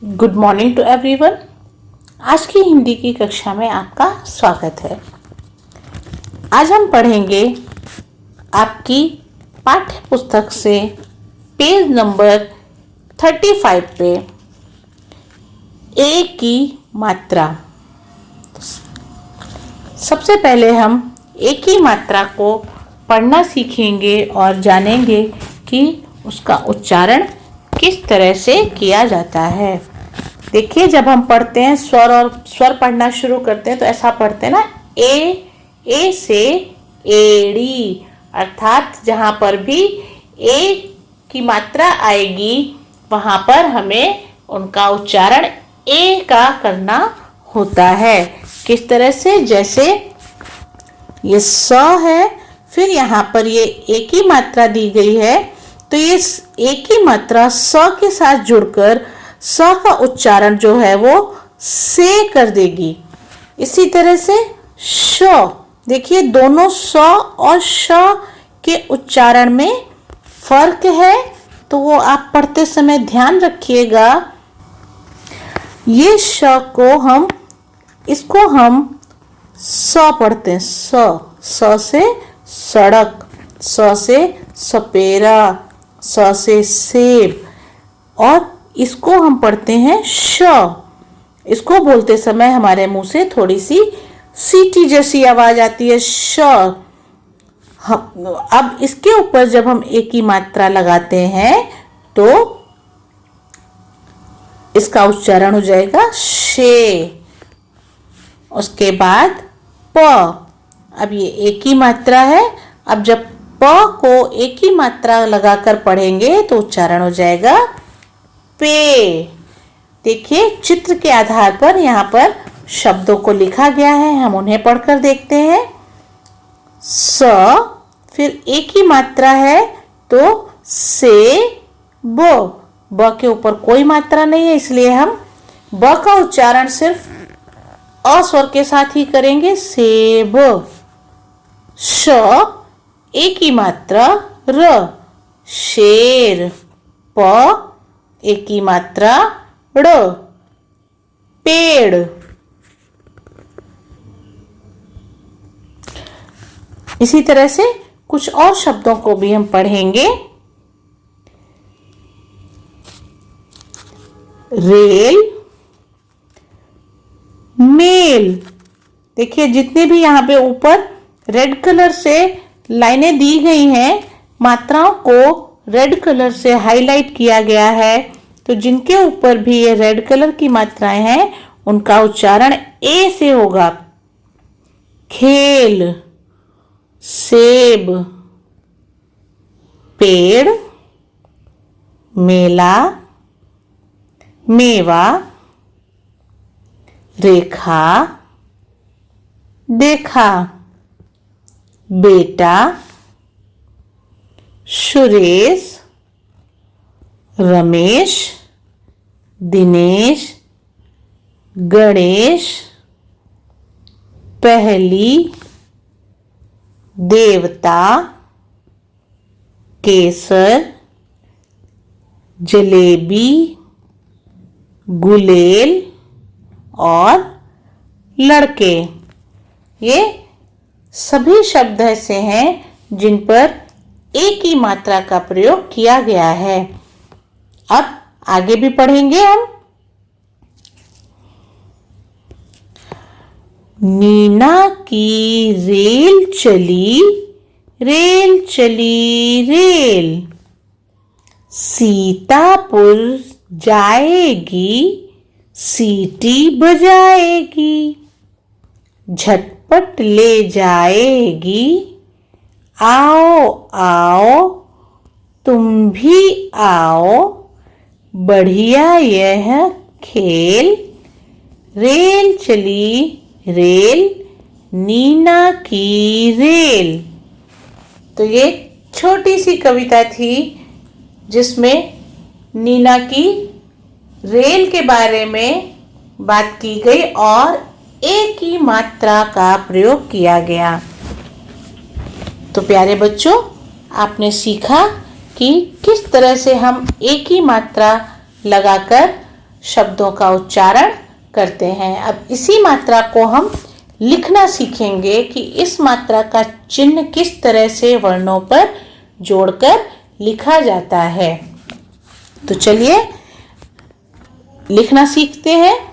Good morning to everyone. आज की हिंदी की कक्षा में आपका स्वागत है। आज हम पढ़ेंगे आपकी पाठ्य पुस्तक से पेज नंबर 35 पे ए की मात्रा। सबसे पहले हम ए की मात्रा को पढ़ना सीखेंगे और जानेंगे कि उसका उच्चारण किस तरह से किया जाता है। देखिए, जब हम पढ़ते हैं स्वर पढ़ना शुरू करते हैं तो ऐसा पढ़ते हैं ना, ए से एड़ी, अर्थात जहाँ पर भी ए की मात्रा आएगी वहाँ पर हमें उनका उच्चारण ए का करना होता है। किस तरह से? जैसे ये स है, फिर यहाँ पर ये ए की मात्रा दी गई है तो ये ए की मात्रा स के साथ जुड़कर स का उच्चारण जो है वो से कर देगी। इसी तरह से श, देखिए दोनों स और श के उच्चारण में फर्क है, तो वो आप पढ़ते समय ध्यान रखिएगा। ये श को इसको हम स पढ़ते हैं, स से सड़क, स से सपेरा, स से सेब, और इसको हम पढ़ते हैं श। इसको बोलते समय हमारे मुंह से थोड़ी सी सीटी जैसी आवाज आती है, श। अब इसके ऊपर जब हम ए की मात्रा लगाते हैं तो इसका उच्चारण हो जाएगा शे। उसके बाद प, अब ये ए की मात्रा है। अब जब प को ए की मात्रा लगाकर पढ़ेंगे तो उच्चारण हो जाएगा पे। देखिए, चित्र के आधार पर यहाँ पर शब्दों को लिखा गया है, हम उन्हें पढ़कर देखते हैं। स, फिर ए की मात्रा है तो से ब के ऊपर कोई मात्रा नहीं है, इसलिए हम ब का उच्चारण सिर्फ अ स्वर के साथ ही करेंगे, सेब। श, ए की मात्रा र, शेर। प, ए की मात्रा ड़, पेड़। इसी तरह से कुछ और शब्दों को भी हम पढ़ेंगे। Rail, mail. देखिए, जितने भी यहाँ पे ऊपर रेड कलर से लाइनें दी गई हैं, मात्राओं को रेड कलर से हाईलाइट किया गया है, तो जिनके ऊपर भी ये रेड कलर की मात्राएं हैं उनका उच्चारण ए से होगा। खेल, सेब, पेड़, मेला, मेवा, रेखा, देखा, बेटा, सुरेश, रमेश, दिनेश, गणेश, पहली, देवता, केसर, जलेबी, गुलेल और लड़के। ये सभी शब्द ऐसे हैं जिन पर ए की मात्रा का प्रयोग किया गया है। अब आगे भी पढ़ेंगे हम। नीना की रेल चली, रेल चली रेल, सीतापुर जाएगी, सीटी बजाएगी, झटपट ले जाएगी, आओ आओ तुम भी आओ, बढ़िया यह खेल, रेल चली रेल, नीना की रेल। तो ये छोटी सी कविता थी जिसमें नीना की रेल के बारे में बात की गई और ए की मात्रा का प्रयोग किया गया। तो प्यारे बच्चों, आपने सीखा कि किस तरह से हम ए की मात्रा लगाकर शब्दों का उच्चारण करते हैं। अब इसी मात्रा को हम लिखना सीखेंगे कि इस मात्रा का चिन्ह किस तरह से वर्णों पर जोड़कर लिखा जाता है। तो चलिए लिखना सीखते हैं।